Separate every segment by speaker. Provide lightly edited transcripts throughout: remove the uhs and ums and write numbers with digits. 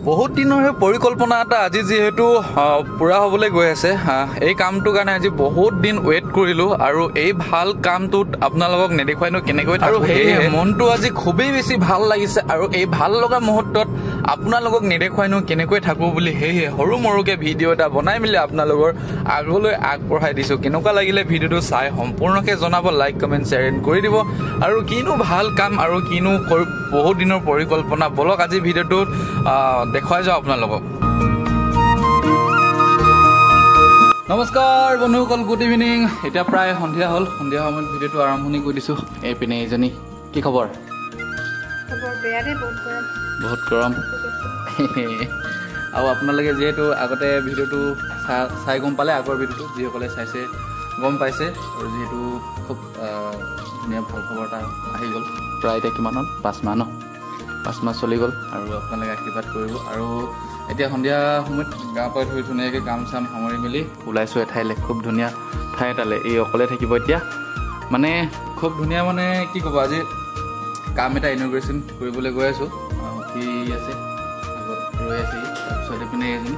Speaker 1: বহুত দিনৰ পৰিকল্পনা এটা আজি যেহেতু পুৰা হ'বলৈ গৈ আছে এই কামটোৰ কাৰণে আজি বহুত দিন ৱেইট কৰিলো আৰু এই ভাল কামটোত আপোনালোকক নেদেখুৱাইনো কেনেকৈ আৰু সেয়ে মনটো আজি খুবেই বেছি ভাল লাগিছে আৰু এই ভাল লগা মুহূৰ্তত আপোনালোকক নেদেখুৱাইনো কেনেকৈ থাকো বুলি সেয়ে সৰু মৰুকে ভিডিঅ' এটা বনাই মেলি আপোনালোকৰ আগলৈ আগবঢ়াই দিছো কেনেকুৱা লাগিলে ভিডিঅ'টো চাই সম্পূৰ্ণকৈ জনাব লাইক কমেণ্ট শ্বেয়াৰ কৰি দিব আৰু কিনো ভাল কাম আৰু কিনো বহুত দিনৰ পৰিকল্পনা বলক আজি ভিডিঅ'টোত দেখুৱাই যাওঁ আপোনালোকক নমস্কাৰ বন্ধুসকল গুড ইভিনিং এতিয়া প্ৰায় সন্ধিয়া হ'ল সন্ধিয়া সময়ত ভিডিঅ'টো আৰম্ভণি কৰি দিছোঁ এইপিনে এইজনী কি খবৰ বহুত গৰম আৰু আপোনালোকে যিহেতু আগতে ভিডিঅ'টো চাই গম পালে আগৰ ভিডিঅ'টো যিসকলে চাইছে গম পাইছে আৰু যিহেতু খুব ধুনীয়া ভাল খবৰ এটা আহি গ'ল প্ৰায় এতিয়া কিমান হ'ল 5 মাহ ন 5 মাহ চলি গ'ল আৰু আপোনালোকে আশীৰ্বাদ কৰিব আৰু এতিয়া সন্ধিয়া সময়ত গাঁৱৰ পৰা ধৰি ধুনীয়াকৈ কাম চাম সামৰি মেলি ওলাইছোঁ এঠাইলৈ খুব ধুনীয়া ঠাই এটালৈ এই অকলে থাকিব এতিয়া মানে খুব ধুনীয়া মানে কি ক'ব আজি কাম এটা ইনগ্ৰেশ্যন কৰিবলৈ গৈ আছোঁ কি আছে আগত ৰৈ আছে তাৰপিছত এইপিনে এজনী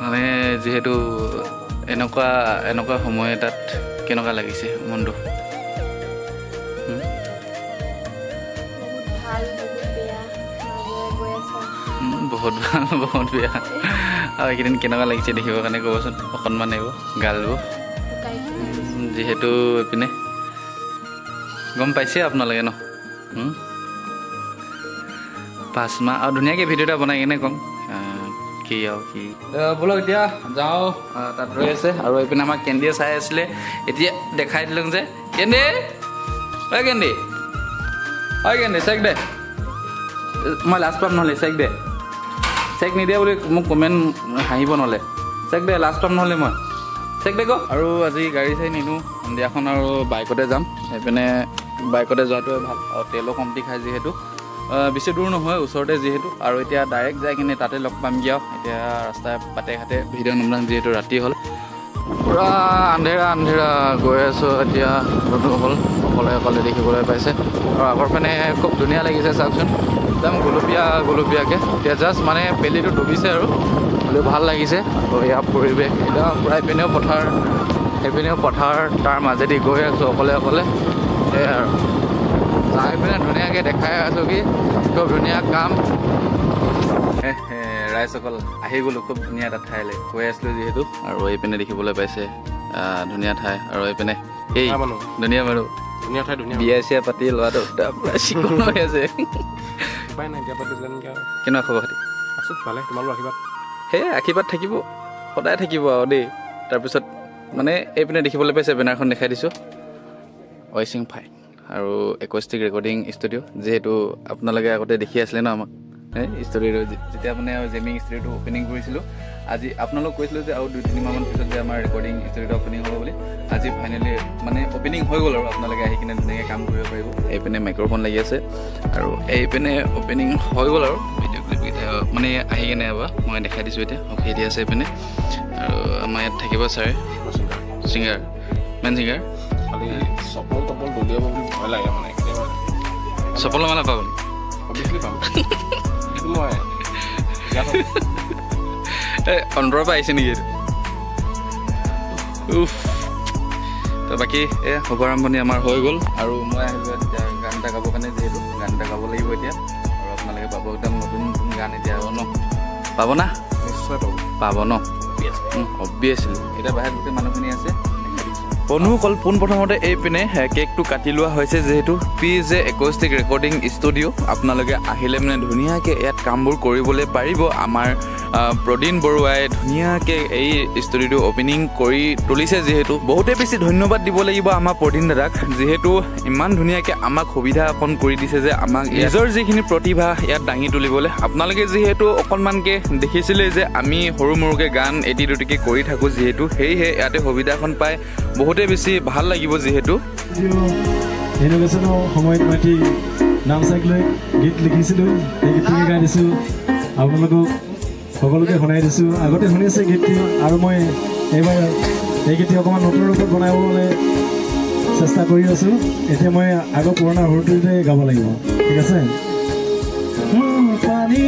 Speaker 1: মানে যিহেতু এনেকুৱা সময় এটাত কেনেকুৱা লাগিছে মনটো বহুত ভাল বহুত বেয়া আৰু এইকেইদিন কেনেকুৱা লাগিছে দেখিবৰ কাৰণে ক'বচোন অকণমান আহিব গালবোৰ যিহেতু এইপিনে গম পাইছে আপোনালোকে ন 5 মাহ আৰু ধুনীয়াকৈ ভিডিঅ' এটা বনাই কিনে ক'ম কি আৰু কি ব'লক এতিয়া যাওঁ তাত ৰৈ আছে আৰু এইপিনে আমাক কেন্দ্ৰীয়ে চাই আছিলে এতিয়া দেখাই দিলোঁ যে কেন্দ্ৰী ঐ কেন্দ্ৰী চেক দে মই লাষ্ট পাম নহ'লে চেক দে চেক নিদিয়া বুলি মোক কমেণ্ট হাঁহিব নহ'লে চেক দে লাষ্ট পাম নহ'লে মই চেক দে আৰু আজি গাড়ী চাড়ী নিদিওঁ সন্ধিয়াখন আৰু বাইকতে যাম সেইপিনে বাইকতে যোৱাটোৱে ভাল আৰু তেলো কমটি খায় যিহেতু বেছি দূৰ নহয় ওচৰতে যিহেতু আৰু এতিয়া ডাইৰেক্ট যাই কিনে তাতে লগ পামগৈ আৰু এতিয়া ৰাস্তাই বাটে ঘাটে ভিডিঅ' নবনাম যিহেতু ৰাতি হ'ল পূৰা আন্ধেৰা গৈ আছোঁ এতিয়া বন্ধুসকল অকলে দেখিবলৈ পাইছে আৰু আগৰ পিনে খুব ধুনীয়া লাগিছে চাওকচোন একদম গোলপীয়াকৈ এতিয়া জাষ্ট মানে বেলিটো ডুবিছে আৰু হ'লেও ভাল লাগিছে আৰু ইয়াৰ পৰিৱেশ এতিয়া প্ৰায় সেইপিনেও পথাৰ তাৰ মাজেদি গৈ আছোঁ অকলে সেয়াই আৰু চাই পিনে ধুনীয়াকৈ দেখাই আছোঁ কি খুব ধুনীয়া কাম ৰাইজসকল আহি গ'লোঁ খুব ধুনীয়া এটা ঠাইলৈ গৈ আছিলোঁ যিহেতু আৰু এইপিনে দেখিবলৈ পাইছে ধুনীয়া ঠাই আৰু এইপিনে এই ধুনীয়া মানুহ ধুনীয়া ঠাই বিয়া চিয়া পাতি লোৱাটো পূৰা চিকন হৈ আছে কেনেকুৱা খবৰ খাতি আছোঁ ভালে তোমালোকৰ আশীৰ্বাদ সেই আশীৰ্বাদ থাকিব সদায় থাকিব আৰু দেই তাৰপিছত মানে এইপিনে দেখিবলৈ পাইছে বেনাৰখন দেখাই দিছোঁ ৱাইচিং ফাই আৰু একোষ্টিক ৰেকৰ্ডিং ষ্টুডিঅ' যিহেতু আপোনালোকে আগতে দেখি আছিলে ন আমাক ষ্টুডিঅ'টো যেতিয়া মানে জেমিং ষ্টুডিঅ'টো অ'পেনিং কৰিছিলোঁ আজি আপোনালোক কৈছিলোঁ যে আৰু 2-3 মাহমান পিছত যে আমাৰ ৰেকৰ্ডিং ষ্টুডিঅ'টো অ'পেনিং হ'ব বুলি আজি ফাইনেলি মানে অ'পেনিং হৈ গ'ল আৰু আপোনালোকে আহি কিনে ধুনীয়াকৈ কাম কৰিব পাৰিব এইপিনে মাইক্ৰফোন লাগি আছে আৰু এইপিনে অ'পেনিং হৈ গ'ল আৰু ভিডিঅ' ক্লিপকেইটা মানে আহি কিনে এবাৰ মই দেখাই দিছোঁ এতিয়া অ'কে দি আছে এইপিনে আৰু আমাৰ ইয়াত থাকিব ছাৰে ছিংগাৰ মেইন ছিংগাৰ খালি চপল দলিয়াব বুলি ভয় লাগে মানে চপল মানে পাব অভিয়াছলি পাম মই অন্তৰৰ পৰা আহিছে নেকি তো বাকী শুভ আৰম্ভণি আমাৰ হৈ গ'ল আৰু মই আহিলোঁ এতিয়া গান এটা গাবৰ কাৰণে যিহেতু গান এটা গাব লাগিব এতিয়া আৰু আপোনালোকে পাব একদম নতুন গান এতিয়া ন পাব না নিশ্চয় পাব ন অবভিয়াছলি এতিয়া বাহিৰত গোটেই মানুহখিনি আছে বন্ধুসকল পোনপ্ৰথমতে এইপিনে কেকটো কাটি লোৱা হৈছে যিহেতু PJ একোষ্টিক ৰেকৰ্ডিং ষ্টুডিঅ' আপোনালোকে আহিলে মানে ধুনীয়াকৈ ইয়াত কামবোৰ কৰিবলৈ পাৰিব আমাৰ প্ৰদীন বৰুৱাই ধুনীয়াকৈ এই ষ্টুডিঅ'টো অ'পেনিং কৰি তুলিছে যিহেতু বহুতেই বেছি ধন্যবাদ দিব লাগিব আমাৰ প্ৰদীন দাদাক যিহেতু ইমান ধুনীয়াকৈ আমাক সুবিধা এখন কৰি দিছে যে আমাক নিজৰ যিখিনি প্ৰতিভা ইয়াত দাঙি তুলিবলৈ আপোনালোকে যিহেতু অকণমানকৈ দেখিছিলে যে আমি সৰু মৰুকৈ গান এটি দুটিকৈ কৰি থাকোঁ যিহেতু সেয়েহে ইয়াতে সুবিধাখন পাই বহুতেই বেছি ভাল লাগিব যিহেতু
Speaker 2: ইনোভেশ্যনৰ সময়ত মই ঠিক নাম চাইক লৈ গীত লিখিছিলোঁ সেই গীতটিকে গাই দিছোঁ আপোনালোকক সকলোকে শুনাই দিছোঁ আগতে শুনিছে গীতটি আৰু মই এইবাৰ এই গীতটি অকণমান নতুন ৰূপত বনাবলৈ চেষ্টা কৰি আছোঁ এতিয়া মই আগৰ পুৰণা সুৰটোতে গাব লাগিব ঠিক আছে পানী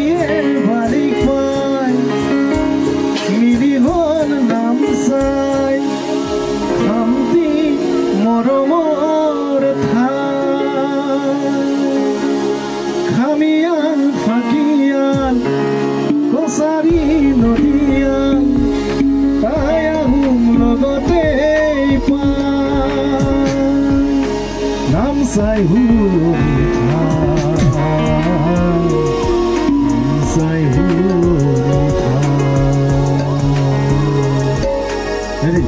Speaker 2: চাই হুৰুমি চাই হুৰুমি হেৰি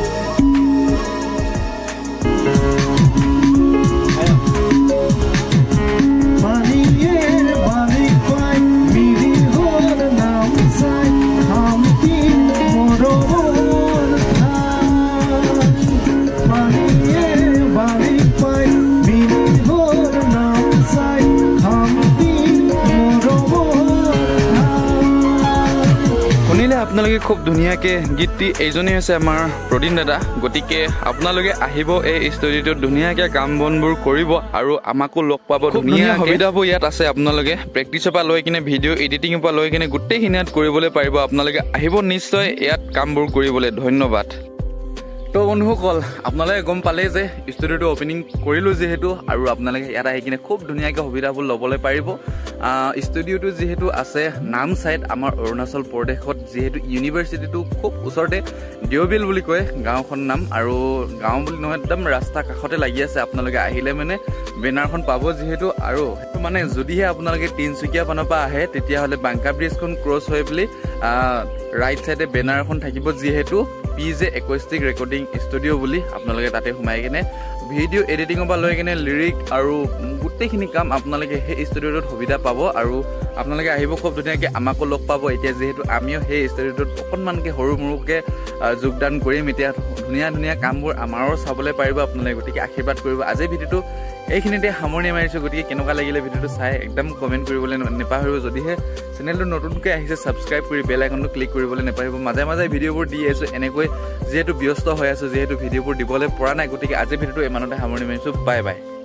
Speaker 1: আপোনালোকে খুব ধুনীয়াকৈ গীতটি এইজনেই হৈছে আমাৰ প্ৰদীপ দাদা গতিকে আপোনালোকে আহিব এই ষ্টুডিঅ'টোত ধুনীয়াকৈ কাম বনবোৰ কৰিব আৰু আমাকো লগ পাব ধুনীয়া সুবিধাবোৰ ইয়াত আছে আপোনালোকে প্ৰেক্টিছৰ পৰা লৈ কিনে ভিডিঅ' এডিটিঙৰ পৰা লৈ কিনে গোটেইখিনি ইয়াত কৰিবলৈ পাৰিব আপোনালোকে আহিব নিশ্চয় ইয়াত কামবোৰ কৰিবলৈ ধন্যবাদ তো বন্ধুসকল আপোনালোকে গম পালে যে ষ্টুডিঅ'টো অপেনিং কৰিলোঁ যিহেতু আৰু আপোনালোকে ইয়াত আহি কিনে খুব ধুনীয়াকৈ সুবিধাবোৰ ল'বলৈ পাৰিব ষ্টুডিঅ'টো যিহেতু আছে নামচাইত আমাৰ অৰুণাচল প্ৰদেশত যিহেতু ইউনিভাৰ্চিটিটো খুব ওচৰতে দেওবিল বুলি কয় গাঁওখন নাম আৰু গাঁও বুলি নহয় একদম ৰাস্তা কাষতে লাগি আছে আপোনালোকে আহিলে মানে বেনাৰখন পাব যিহেতু আৰু মানে যদিহে আপোনালোকে তিনিচুকীয়া পানৰ পৰা আহে তেতিয়াহ'লে বাংকা ব্ৰিজখন ক্ৰছ হৈ পেলি ৰাইট চাইডে বেনাৰ এখন থাকিব যিহেতু PJ একুষ্টিক ৰেকৰ্ডিং ষ্টুডিঅ' বুলি আপোনালোকে তাতে সোমাই কিনে ভিডিঅ' এডিটিঙৰ পৰা লৈ কিনে লিৰিক আৰু গোটেইখিনি কাম আপোনালোকে সেই ষ্টুডিঅ'টোত সুবিধা পাব আৰু আপোনালোকে আহিব খুব ধুনীয়াকৈ আমাকো লগ পাব এতিয়া যিহেতু আমিও সেই ষ্টুডিঅ'টোত অকণমানকৈ সৰু মৰুকৈ যোগদান কৰিম এতিয়া ধুনীয়া ধুনীয়া কামবোৰ আমাৰো চাবলৈ পাৰিব আপোনালোকে গতিকে আশীৰ্বাদ কৰিব আজিৰ ভিডিঅ'টো এইখিনিতে সামৰণি মাৰিছোঁ গতিকে কেনেকুৱা লাগিলে ভিডিঅ'টো চাই একদম কমেণ্ট কৰিবলৈ নেপাহৰিব যদিহে চেনেলটো নতুনকৈ আহিছে ছাবস্ক্ৰাইব কৰি বেল আইকনটো ক্লিক কৰিবলৈ নেপাহৰিব মাজে মাজে ভিডিঅ'বোৰ দি আছোঁ এনেকৈ যিহেতু ব্যস্ত হৈ আছোঁ যিহেতু ভিডিঅ'বোৰ দিবলৈ পৰা নাই গতিকে আজিৰ ভিডিঅ'টো ইমানতে সামৰণি মাৰিছোঁ বাই বাই